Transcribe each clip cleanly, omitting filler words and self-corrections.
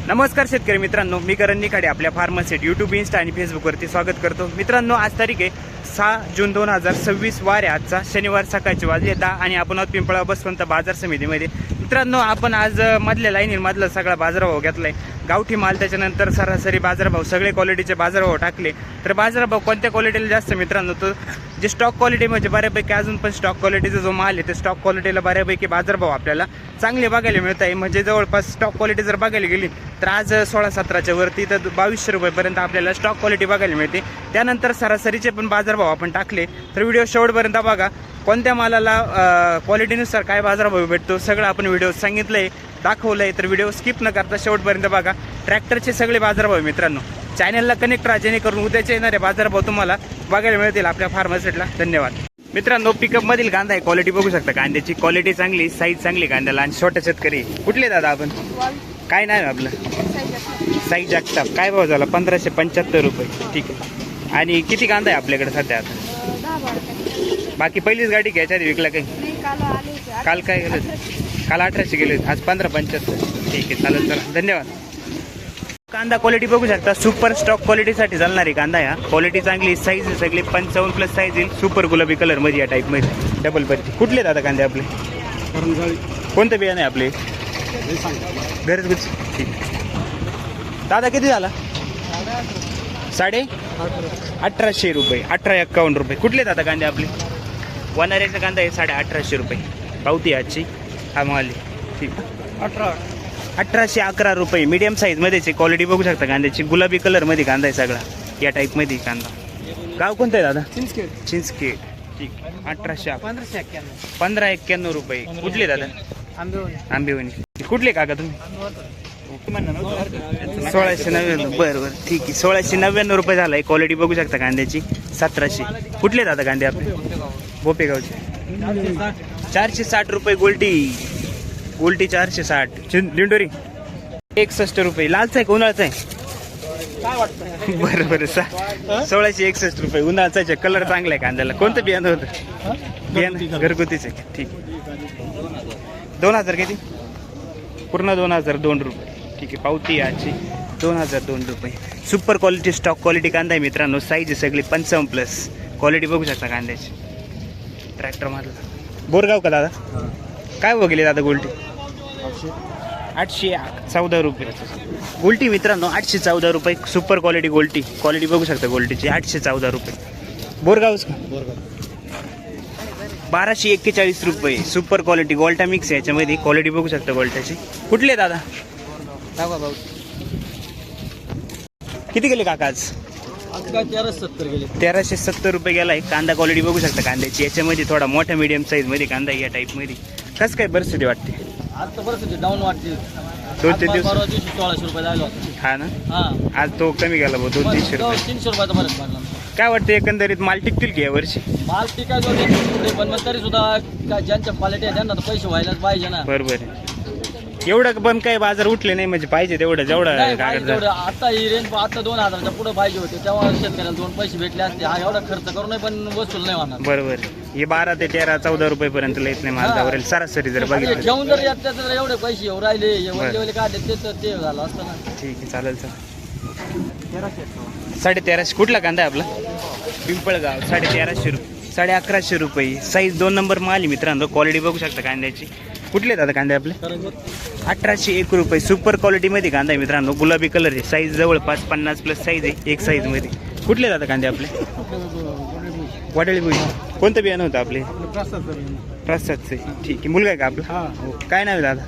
नमस्कार शेतकरी मित्रांनो, मी करण निखाडे आपल्या फार्मसेट यूट्यूब, इंस्टा आणि फेसबुकवरती स्वागत करतो. मित्रांनो, आज तारीख आहे 6 जून 2026 वार आहे. आजचा शनिवार सकाळचे वाजले 10 आणि आपण आहोत पिंपळा बसवंत बाजार समितीमध्ये. मित्रांनो, आपण आज मधल्या लाईनीमधला सगळा बाजारभाव घेतलाय. गावठी माल, त्याच्यानंतर सरासरी बाजारभाव, सगळे क्वालिटीचे बाजारभाव टाकले. तर बाजारभाव कोणत्या क्वालिटीला जास्त मित्रांनो, तो जे स्टॉक क्वालिटी म्हणजे बऱ्यापैकी अजून पण स्टॉक क्वालिटीचा जो माल आहे ते स्टॉक क्वालिटीला बऱ्यापैकी बाजारभाव आपल्याला चांगले बघायला मिळत आहे. म्हणजे जवळपास स्टॉक क्वालिटी जर बघायला गेली तर आज 16-17च्या वरती तर 2200 रुपयेपर्यंत आपल्याला स्टॉक क्वालिटी बघायला मिळते. त्यानंतर सरासरीचे पण बाजारभाव आपण टाकले. तर व्हिडिओ शेवटपर्यंत बघा, कोणत्या मालाला क्वालिटीनुसार काय बाजारभाव भेटतो सगळं आपण व्हिडिओ सांगितलंय, दाखवलंय. तर व्हिडिओ स्किप न करता शेवटपर्यंत बघा. ट्रॅक्टरचे सगळे बाजारभाव मित्रांनो, चॅनलला कनेक्ट राहा, जेणेकरून उद्याचे येणारे बाजारभाव तुम्हाला बघायला मिळतील आपल्या फार्मासेटला. धन्यवाद. मित्रांनो, पिकअपमधील कांदा आहे, क्वालिटी बघू शकता. कांद्याची क्वालिटी चांगली, साईज चांगली कांद्याला. आणि छोटे शेतकरी कुठले दादा आपण, काय नाव आहे आपलं? साई जगताप. काय भाव झाला? 1575 रुपये. ठीक आहे. आणि किती कांदा आहे आपल्याकडे सध्या आता? बाकी पहिलीच गाडी घ्यायच्या आधी विकला काही? काल काय गेलं? काल 1800 गेले, आज 1575. ठीक आहे, चालेल. चला, धन्यवाद. कांदा क्वालिटी बघू शकता, सुपर स्टॉक क्वालिटीसाठी चालणारी कांदा. या क्वालिटी चांगली, साईज सगळी 55+ साईज येईल. सुपर गुलाबी कलर मध्ये, या टाईप मध्ये डबल पत्ती. कुठले दादा कांदे आपले? कोणतं बियाणं आहे आपले? घरगुती. ठीक. दादा किती झाला? 1850 रुपये. 1851 रुपये. कुठले दादा कांदे आपले? वनाऱ्याचा कांदा आहे 1850 रुपये. पावती आजची हा माल. ठीक. 1811 रुपये. मीडियम साईजमध्येच. क्वालिटी बघू शकता कांद्याची, गुलाबी कलरमध्ये कांदा आहे सगळा, या टाईपमध्ये कांदा. गाव कोणतं आहे दादा? चिंचखेड. ठीक. 1591 रुपये. कुठले दादा? आंबेवणी. कुठले काका तुम्ही? 1699. बरं बरं, ठीक आहे. 1699 रुपये झाला आहे. क्वालिटी बघू शकता कांद्याची 1700. कुठले दादा कांदे आपले? बोपेगावचे. 460 रुपये गोल्टी. गोल्टी 460. लिंडोरी 61 रुपये. लालचा आहे का उन्हाळचा आहे? बरं बरं. 1661 रुपये. उन्हाळचा कलर चांगला आहे कांद्याला. कोणतं बियाणं होतं? बियाणं घरगुतीच आहे. ठीक. 2000 किती? पूर्ण 2002 रुपये. ठीक आहे. पावती आजची 2002 रुपये. सुपर क्वालिटी स्टॉक क्वालिटी कांदा आहे मित्रांनो. साईज आहे सगळी 55+. क्वालिटी बघू शकता कांद्याची. ट्रॅक्टर मारला. बोरगाव का दादा? काय बघले दादा गोल्टी? 814 रुपये. गोल्टी मित्रांनो 814 रुपये. Super quality गोल्टी. क्वालिटी बघू शकता गोल्टीची. 814 रुपये. बोरगावच का? 1241 रुपये. सुपर क्वालिटी गोल्टा मिक्स आहे याच्यामध्ये. क्वालिटी बघू शकता गोल्टाची. कुठले दादा? किती गेले काका आज? 1370 रुपये गेलाय. कांदा क्वालिटी बघू शकता कांद्याची. याच्यामध्ये थोडा मोठ्या मीडियम साईज मध्ये कांदा, या टाईप मध्ये. कसं काय परिस्थिती वाटते? आता परिस्थिती डाऊन वाटते. 2-3 दिवस 1600 रुपये झाला. हा ना. आज तो कमी गेला भाऊ, 200-300 रुपये. 300 रुपयाचा फरक पडला. काय वाटतं एकंदरीत माल टिकतील की या वर्षी? माल टिकायचो पण मग तरी सुद्धा ज्यांच्या क्वालिटी आहे त्यांना तर पैसे व्हायलाच पाहिजे ना. बरोबर. एवढं पण काही बाजार उठले नाही म्हणजे पाहिजे तेवढं जेवढं आता ही रेंज आता 2000च्या पुढे पाहिजे होते, तेव्हा शेतकऱ्याला 2 पैसे भेटले असते. हा एवढा खर्च करू नये पण वसूल नाही होणार. बरोबर. हे 12 ते 13-14 रुपये पर्यंत येत नाही माल जावरेल सरासरी जर बघितलं. घेऊन जर येत तर एवढे पैसे येऊ राहिले एवढे काढले ते झालं असतं ना. ठीक आहे, चालेल. सर 1350. कुठला कांदा आहे आपला? पिंपळगाव. 1350 रुपये. 1150 रुपये. साईज 2 नंबर माल आहे मित्रांनो. क्वालिटी बघू शकता कांद्याची. कुठले दादा कांदे आपले? 1801 रुपये. सुपर क्वालिटी मध्ये कांदा आहे मित्रांनो. गुलाबी कलर आहे. साईज जवळपास 50+ साईज आहे एक साईज मध्ये. कुठले दादा कांदे आपले? वाडळी भुई. कोणतं बियाणं होतं आपले? प्रसादचे. ठीक आहे. मुलगा आहे का आपला? काय नाव आहे दादा?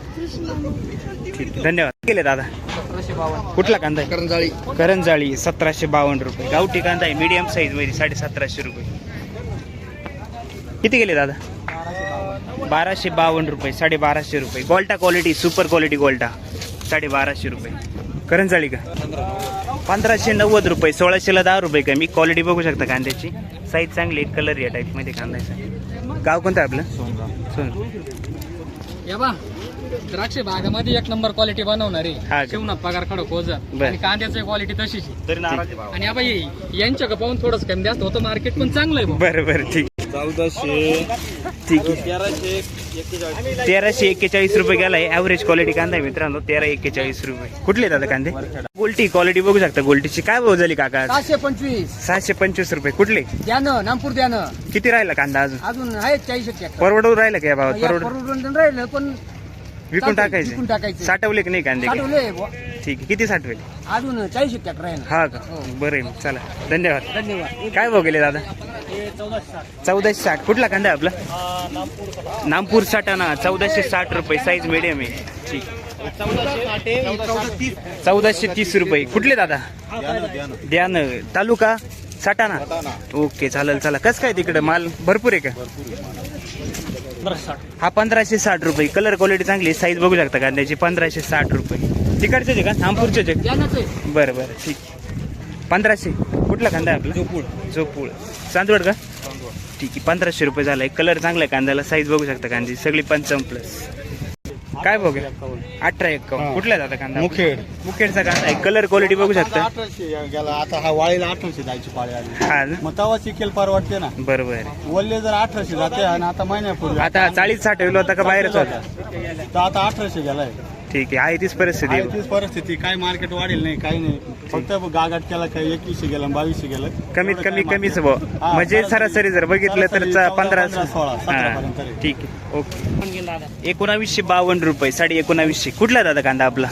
ठीक आहे, धन्यवाद. केले दादा? 1752. कुठला कांदा आहे? करंजाळी. 1752 रुपये. गावठी कांदा आहे मीडियम साईज मध्ये. 1750 रुपये. किती गेले दादा? 1252 रुपये. 1250 रुपये. गोल्टा क्वालिटी, सुपर क्वालिटी गोल्टा 1250 रुपये. करंजाळी का? 1590 रुपये. 1600ला 10 रुपये कमी. क्वालिटी बघू शकता कांद्याची. साईज चांगली, एक कलर या टाईप मध्ये कांदा आहे. गाव कोणतं आपलं? सोन. द्राक्ष बागामध्ये 1 नंबर क्वालिटी बनवणार आहे. शिवनाथ पगार खडक ओझर. आणि कांद्याची क्वालिटी तशीच आहे. आणि यांच्या पाहून थोडंच कमी जास्त होतं. मार्केट पण चांगलं आहे. बरं ठीक. 1400 ठीक आहे 1341 रुपये गेलाय. ॲव्हरेज क्वालिटी कांदा आहे मित्रांनो, 1341 रुपये. कुठले दादा कांदे? गोल्टी क्वालिटी बघू शकता. गोल्टीची काय भाव झाली काका? 725 725 रुपये. कुठले? द्यानं नामपूर द्यानं. किती राहिला कांदा अजून? अजून आहे 40 परवडून राहिला का या भावात? परवड परवडून राहिलं पण विकून चालतंय, विकून टाकायचे. टाकायचे. साठवले की नाही कांदे? साठवले बुवा. ठीक आहे. किती साठवेल? अजून 40 टक्के राहील. हा का? बरं आहे. चला धन्यवाद. धन्यवाद. काय भाव गेले दादा? 1460. कुठला कांदा आहे आपला? नामपूर साठाणा. 1460 रुपये. साईज मिडियम आहे. ठीक. 1430 रुपये. कुठले दादा? द्यान. तालुका साठाणा. ओके चालेल. चला कसं काय तिकडे माल भरपूर आहे का? हा 1560 रुपये. कलर क्वालिटी चांगली. साईज बघू शकता कांद्याची. 1560 रुपये. तिकडचे आहे का? नामपूरचे आहे? द्यानंच आहे. बरं बरं ठीक. 1500. कुठला कांदा आहे आपला? जोपूळ. चांदवड का? ठीक आहे. 1500 रुपये झालाय. कलर चांगला आहे कांद्याला. साईज बघू शकता कांद्याची सगळी 55+. काय बघू? 1851. कुठला आहे दादा कांदा? मुखेडचा कांदा आहे. कलर क्वालिटी बघू शकता. 1800 गेला. आता हा वाळीला 1800 जायची पाळी आली. हा ना? मग तवा चिकेल परवडते ना. बरोबर. वल्ले जर 1800 जाते आणि आता महिन्यापूर्वी आता 40 साठवलं होता का बाहेरच होता? तर आता 1800 गेलाय. ठीक आहे. तीच परिस्थिती आहे आहे. तीच परिस्थिती. काही मार्केट वाढेल नाही, काही नाही. फक्त गागाट केला काही 2100 गेला 2200 गेलं. कमीत कमी कमीच भाव. म्हणजे सरासरी जर बघितलं तर 15. 16 17 हा, पर्यंत. ठीक आहे. ओके. 1952 रुपये. 1950. कुठला दादा कांदा आपला?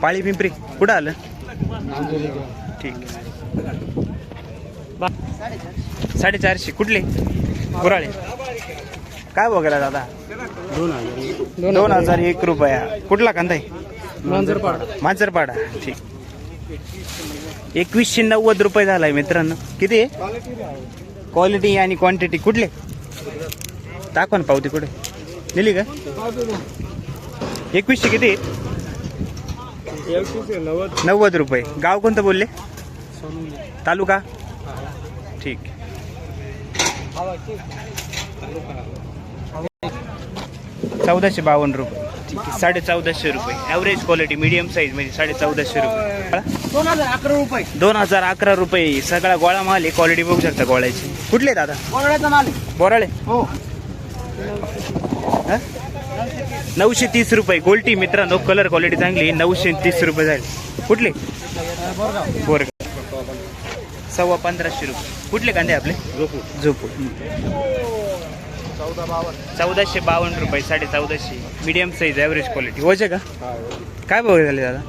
पाळी पिंपरी. कुठं आलं? ठीक आहे. 450. कुठले? कुराळे. काय बघायला दादा? 2001 रुपया. कुठला कांदा आहे? मांजरपाडा. ठीक. 2190 रुपये झालाय मित्रांनो. किती आहे? क्वालिटी आणि क्वांटिटी. कुठले? दाखवा ना पावती. कुठे नेली का? 2100 किती? 90 रुपये. गाव कोणतं बोलले? तालुका? ठीक. 1452 रुपये. ठीक आहे. 1450 रुपये. ॲव्हरेज क्वालिटी मीडियम साईज म्हणजे 1450 रुपये. 2011 रुपये. 2011 रुपये. सगळा गोळा माल आहे. क्वालिटी बघू शकता गोळ्याची. कुठले दादा? कोरड्याचा माल आहे. बोराळे. हो. 930 रुपये. गोल्टी मित्रांनो. कलर क्वालिटी चांगली. 930 रुपये झाले. कुठले? बोरगाव. 1550 रुपये. कुठले कांदे आपले? झोपूळ. 1452 रुपये. 1450. Medium size. Average quality. होते का? काय भाव झाले दादा?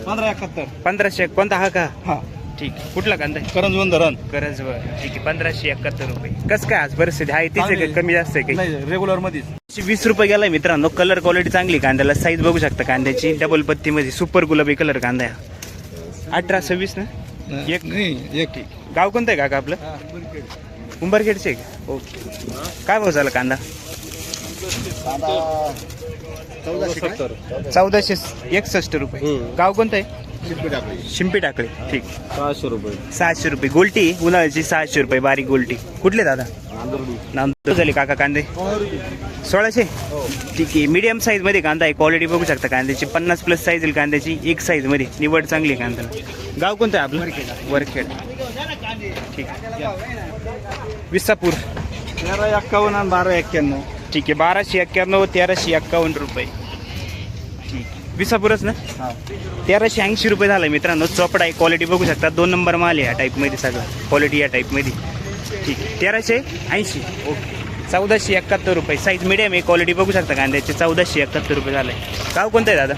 1571. 1500. कोणता हा का? हा. ठीक आहे. कुठला कांदा आहे? करंजवन धरण. गरज बर. ठीक आहे. 1571 रुपये. कसं काय आज परिस्थिती आहे? तीच आहे का? कमी जास्त आहे काही? नाही रेग्युलर मध्ये. 20 रुपये गेलाय मित्रांनो. कलर क्वालिटी चांगली कांद्याला. साईज बघू शकता कांद्याची. डबल पत्तीमध्ये सुपर गुलाबी कलर कांदा आहे. 1826 ना? एक. गाव कोणतं आहे काका आपलं? उंबरखेडचे का? ओके. काय भाव झाला कांदा? 1461 रुपये. गाव कोणतं आहे? शिंपी टाकळे. ठीक. 600 रुपये. 600 रुपये. गोल्टी उन्हाळ्याची 600 रुपये. बारीक गोल्टी. कुठले दादा? नांदूर झाले काका कांदे? 1600. ठीक आहे. मीडियम साईज मध्ये कांदा आहे. क्वालिटी बघू शकता कांद्याची. 50+ साईज येईल कांद्याची. एक साईज मध्ये. निवड चांगली आहे कांद्याला. गाव कोणतं आहे आपलं? वरखेड. ठीक. विसापूर. 1351 आणि 1291. ठीक आहे. 1291. 1351 रुपये. ठीक. विसापूरच ना? 1380 रुपये झालं मित्रांनो. चोपडा आहे. क्वालिटी बघू शकता. 2 नंबर माल आहे या टाईपमध्ये. सगळं क्वालिटी या टाईपमध्ये. ठीक. 1380. ओके. 1471 रुपये. साईज मिडियम आहे. क्वालिटी बघू शकता कांद्याची. 1471 रुपये झालं आहे. गाव कोणतं आहे दादा?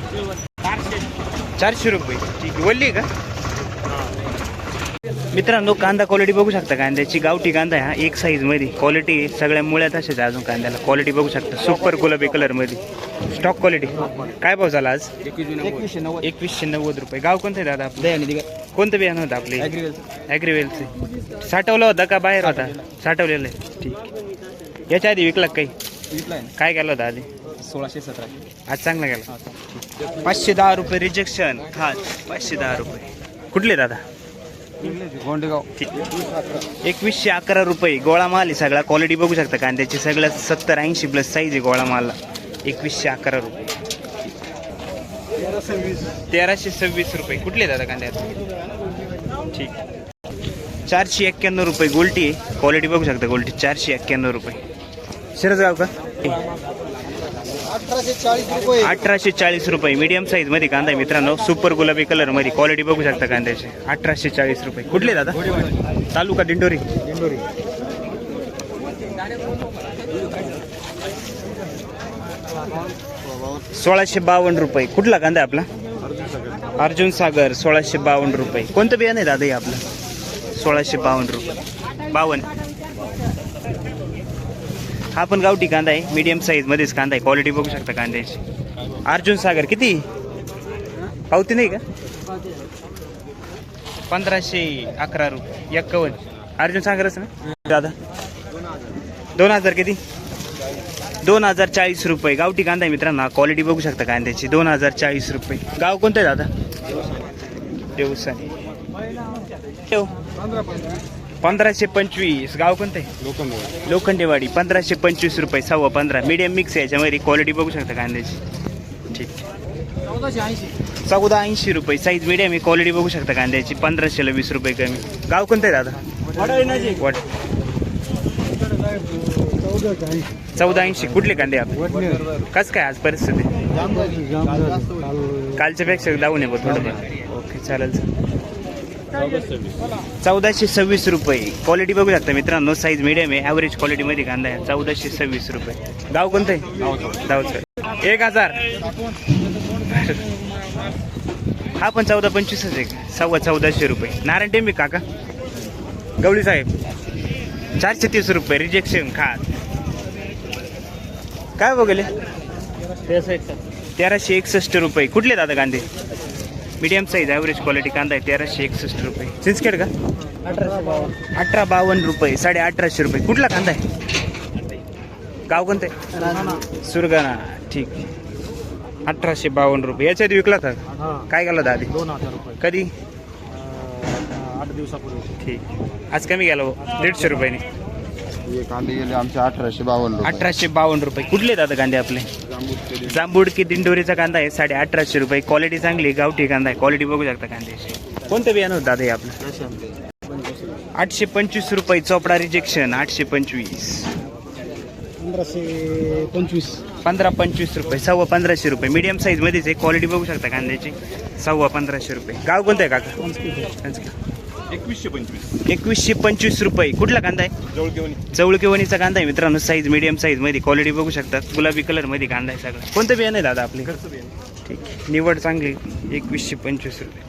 400 रुपये. ठीक आहे. वल्ली आहे का? मित्रांनो कांदा क्वालिटी बघू शकता कांद्याची. गावठी कांदा आहे हा. एक साईज मध्ये. क्वालिटी सगळ्या मुळ्यात असेच अजून कांद्याला. क्वालिटी बघू शकता. सुपर गुलाबी कलर मध्ये. Stock quality. काय भाव झाला आज? 2190 रुपये. गाव कोणतं आहे दादा आपलं? कोणतं बियाणं होतं आपले? ॲग्रीवेलचे. साठवलं होतं का बाहेर होता? साठवलेलं आहे. ठीक. याच्या आधी विकला काही? काय केलं होतं आधी? 1617. आज चांगला गेला. 510 रुपये रिजेक्शन. हा 510 रुपये. कुठले दादा? गोंडेगाव. 2111 रुपये. गोळा माल आहे सगळा. क्वालिटी बघू शकता कांद्याची. सगळं 70-80+ साईज आहे गोळा मालला. 2111 रुपये. 1326 रुपये. कुठले दादा कांद्यात? ठीक. 491 रुपये गोल्टी आहे, क्वालिटी बघू शकता गोल्टी 491 रुपये. शिरसगाव का 1840 रुपये मीडियम साईज मध्ये कांदा आहे मित्रांनो, सुपर गुलाबी कलर मध्ये, क्वालिटी बघू शकता कांद्याची 1840 रुपये. कुठले दादा? तालुका दिंडोरी. 1652 रुपये. कुठला कांदा आहे आपला? अर्जुन सागर 1652 रुपये. कोणतं बियाणं आहे दादा हे आपलं? 1652 रुपये. 52. हा पण गावठी कांदा आहे, मीडियम साईज मध्येच कांदा आहे, क्वालिटी बघू शकता कांद्याची. अर्जुन सागर किती पावती नाही का? 1511 रुपये 51. अर्जुन सागरच ना दादा? 2000 किती? 2040 रुपये. गावठी कांदा आहे मित्रांनो, क्वालिटी बघू शकता कांद्याची 2040 रुपये. गाव कोणतं आहे दादा? देवसाने. 1525. गाव कोणतं आहे? लोखंडेवाडी. 1525 रुपये 15.5. मीडियम मिक्स आहे याच्यामध्ये, क्वालिटी बघू शकता कांद्याची. ठीक. 1480 रुपये साईज मीडियम आहे, क्वालिटी बघू शकता कांद्याची. 1500ला 20 रुपये कमी. गाव कोणतं आहे दादा? 1480. कुठले कांदे आपले? कसं काय आज परिस्थिती? कालच्या पेक्षा लावून आहे थोडं. ओके चालेल. 1426 रुपये. क्वालिटी बघू शकता मित्रांनो, साईज मीडियम आहे, ॲव्हरेज क्वालिटीमध्ये कांदा आहे. 1426 रुपये. गाव कोणतं आहे? दावचं. 1000. हा पण 1425 आहे. 1450 रुपये. नारायण टेंबे काका गवळी साहेब 430 रुपये. रिजेक्शन खात. काय बघले? 1361 रुपये. कुठले दादा कांदे? मीडियम साईज ॲव्हरेज क्वालिटी कांदा आहे. 1361 रुपये. चिंचखेड का? 1852 रुपये. 1850 रुपये. कुठला कांदा आहे? गाव कोणतं आहे? सुरगाणा. ठीक. 1852 रुपये. याच्या आधी विकला का? काय गेला दादी? 2000 रुपये. कधी? 8 दिवसापूर्वी. ठीक. आज कमी गेला 150 रुपयाने. हे कांदे गेले आमचे 1852 रुपये. 1852 रुपये. कुठले दादा कांदे आपले? जांबुडकी दिंडोरीचा कांदा आहे. 1850 रुपये. क्वालिटी चांगली, गावठी कांदा आहे, क्वालिटी बघू शकता कांद्याची. कोणतं बियाणं होतं दादा हे आपलं? 825 रुपये. चोपडा रिजेक्शन 825. 1525 रुपये. 1550 रुपये. मीडियम साईज मध्येच आहे, क्वालिटी बघू शकता कांद्याची. 1550 रुपये. गाव कोणतं आहे काका? 2125 रुपये. कुठला कांदा आहे? जवळकेवणीचा कांदा आहे मित्रांनो, साईज मीडियम साईज मध्ये, क्वालिटी बघू शकता. गुलाबी कलर मध्ये कांदा आहे सगळं. कोणतं बियाणं आहे दादा आपले? ठीक. निवड चांगली. 2125 रुपये.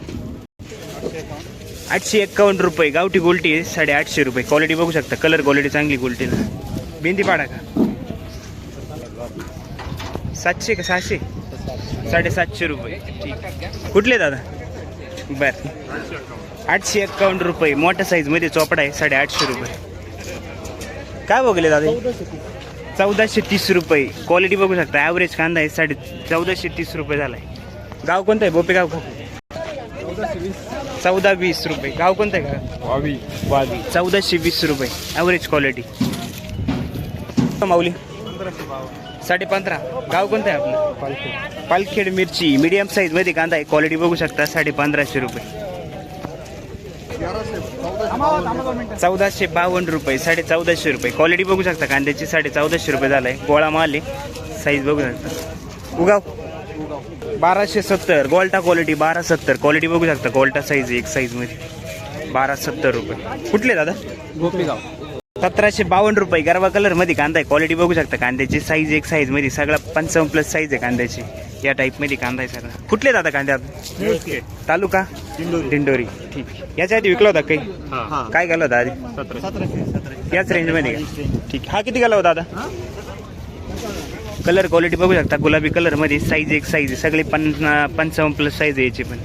851 रुपये. गावठी गोल्टी आहे 850 रुपये. क्वालिटी बघू शकता, कलर क्वालिटी चांगली गोल्टीला. बिंदी पाडा का? 700 का 600? 750 रुपये. ठीक. कुठले दादा? बर. 851 रुपये. मोठ्या साईज मध्ये चोपडा आहे 850 रुपये. काय बघले दादा? 1430 रुपये. क्वालिटी बघू शकता, ॲव्हरेज कांदा आहे. 1430 रुपये झालाय. गाव कोणतं आहे? बोपेगाव का? 1420 रुपये. गाव कोणतं आहे का? वावी. 1420 रुपये. Average quality. माऊली 15.5. गाव कोणतं आहे आपलं? पालखेड मिरची. मीडियम साईज मध्ये कांदा आहे, क्वालिटी बघू शकता. 1550 रुपये. 1452 रुपये. 1450 रुपये. क्वालिटी बघू शकता कांद्याची. 1450 रुपये झालाय. गोळा माल आहे, साईज बघू शकता. उगाव 1270. गोल्टा क्वालिटी 1270. क्वालिटी बघू शकता, गोल्टा साईज एक साईज मध्ये 1270 रुपये. कुठले दादा? गोपीगाव. 1752 रुपये. गरवा कलर मध्ये कांदा आहे, क्वालिटी बघू शकता कांद्याची. साईज एक साईज मध्ये, सगळा 55+ साईज आहे कांद्याची. या टाईप मध्ये कांदा आहे सगळा. कुठले दादा कांदे आपले? तालुका दिंडोरी. ठीक. याच्या आधी विकला होता काही? काय गेला होता आधी? 1700. याच रेंज मध्ये का? ठीक. हा किती गेला होता दादा? कलर क्वालिटी बघू शकता, गुलाबी कलर मध्ये, साईज एक साईज आहे, सगळे 55+ साईज आहे याची पण.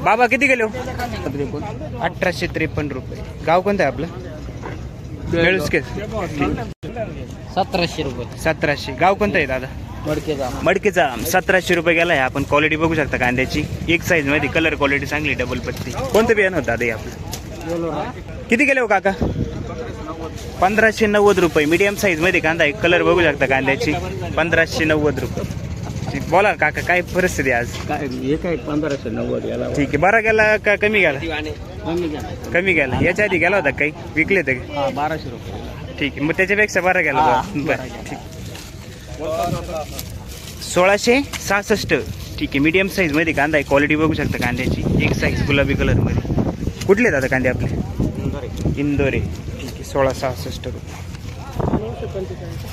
बाबा किती गेलो? 1853 रुपये. गाव कोणतं आहे आपलं? बेळुसके. 1700 रुपये. 1700. गाव कोणतं आहे दादा? मडकेचा. मडकेचा. 1700 रुपये गेला आहे. आपण क्वालिटी बघू शकता कांद्याची, एक साईज मध्ये, कलर क्वालिटी चांगली, डबल पत्ती. कोणतं बियाणं होतं दादा हे आपलं? किती गेले हो काका? 1590 रुपये. मीडियम साईज मध्ये कांदा आहे, कलर बघू शकता कांद्याची. 1590 रुपये. ठीक, बोला ना काका काय परिस्थिती आहे आज? काय हे काय 1590 याला ठीक आहे, बरा गेला का कमी गेला? कमी झालं. कमी गेला. याच्या आधी गेला होता काही विकले होते का? हा 1200 रुपये. ठीक आहे, मग त्याच्यापेक्षा बरा गेला हा, बरं ठीक. 1666. ठीक आहे, मीडियम साईज मध्ये कांदा आहे. क्वालिटी बघू शकता कांद्याची. एक साईज गुलाबी कलर मध्ये. कुठले दादा कांदे आपले? इंदोरे. ठीक आहे, 1666 रुपये.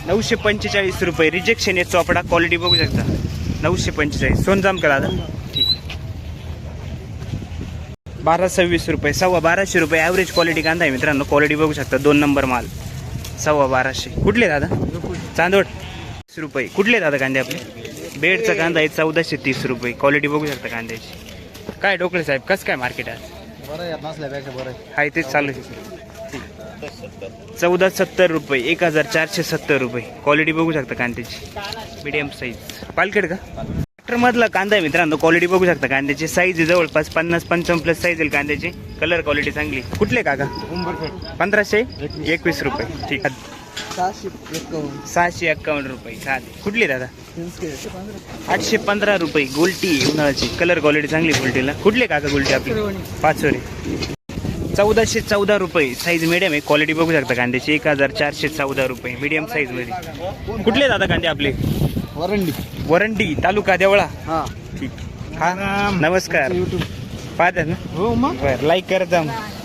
945 रुपये. रिजेक्शन आहे चोपडा. क्वालिटी बघू शकता. 945. सोनजाम का दादा? ठीक. 1226 रुपये. 1250 रुपये. ॲव्हरेज क्वालिटी कांदा आहे मित्रांनो. क्वालिटी बघू शकता. 2 नंबर माल. 1250. कुठले दादा? चांदोड. 30 रुपये. कुठले दादा कांदे आपले? बेडचा कांदा आहे 1430 रुपये. क्वालिटी बघू शकता कांद्याची. काय डोकळे साहेब कसं काय मार्केट आहे? बरं येत नसल्यापेक्षा बरं आहे. हाय तेच चालू आहे. 1470 रुपये. 1470 रुपये. क्वालिटी बघू शकता कांद्याची. Medium size. पालखेड का? ट्रॅक्टर मधला कांदा आहे मित्रांनो. क्वालिटी बघू शकता कांद्याची. साईज आहे जवळपास 50-55 प्लस साईज आहे कांद्याची. कलर क्वालिटी चांगली. कुठले काका? 1521 रुपये. ठीक आहे. 651 रुपये. चालेल. कुठली दादा? 815 रुपये. गोल्टी उन्हाळ्याची. कलर क्वालिटी चांगली गोल्टीला. कुठले काका गोल्टी आपली? पाचोरे. 1414 रुपये. साईज मिडियम आहे. क्वालिटी बघू शकता कांद्याची. 1414 रुपये. मीडियम साईज मध्ये. कुठले दादा कांदे आपले? वरंडी तालुका देवळा. हा ठीक. हा नमस्कार. पाहतात ना? हो मग बरं लाईक करत जा.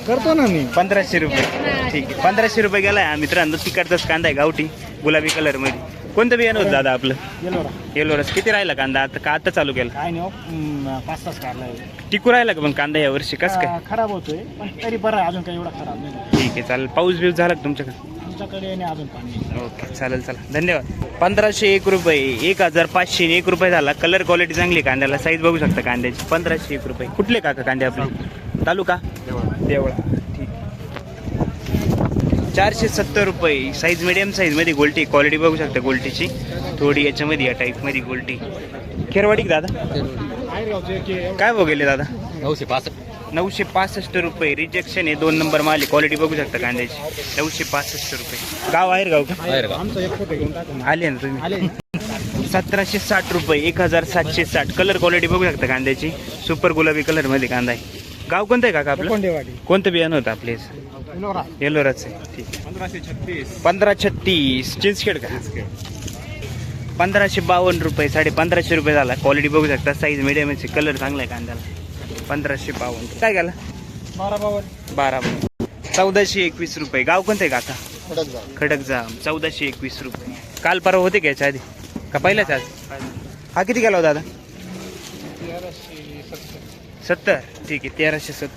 करतो ना मी. 1500 रुपये. ठीक आहे, 1500 रुपये गेला हा मित्रांनो. तिकडचाच कांदा आहे गावठी गुलाबी कलर मध्ये. कोणतं बियाणं होतं दादा आपलं? येलोरस. किती राहिला कांदा आता का आता चालू केला? काय नाही 5-6 काढलाय. टिकू राहिला का पण कांदा या वर्षी कसं काय? खराब होतोय पण तरी बरं आहे, अजून काही एवढा खराब नाही. ठीक आहे चालेल. पाऊस बिऊस झाला का तुमच्याकडे? तुमच्याकडे नाही अजून पाणी. ओके चालेल चला धन्यवाद. 1501 रुपये. 1501 रुपये झाला. कलर क्वालिटी चांगली कांद्याला. साईज बघू शकता कांद्याची. 1501 रुपये. कुठले काका कांदे आपले? तालुका देवळा. ठीक. 470 रुपये. साईज मिडियम साईज मध्ये गोल्टी. क्वालिटी बघू शकता गोल्टीची. थोडी याच्यामध्ये या टाईप मध्ये गोल्टी. खेरवाडी का दादा? काय बघेले दादा? 965 रुपये. रिजेक्शन आहे. 2 नंबर माल. क्वालिटी बघू शकता कांद्याची. 965 रुपये. गाव आहे गाव का? आमचा एक फोटो घेऊन टाकू. आले ना तुम्ही? 1760 रुपये. 1760. कलर क्वालिटी बघू शकता कांद्याची. सुपर गुलाबी कलर मध्ये कांदा आहे. गाव कोणतं आहे काका आपलं? कोंडेवाडी. कोणतं बियाणं होतं आपले? येलोराच आहे. ठीक. 1536. चिंचखेड का? 1552 रुपये. 1550 रुपये झाला. क्वालिटी बघू शकता. साईज मिडियम आहे. कलर चांगला आहे कांद्याला. 1552. काय गेला? 12. 1421 रुपये. गाव कोणतं आहे काका? खडकजाम. 1421 रुपये. काल परवा होते का याच्या आधी का पहिलाच आज? हा किती गेला हो दादा? 70. ठीक आहे 1370.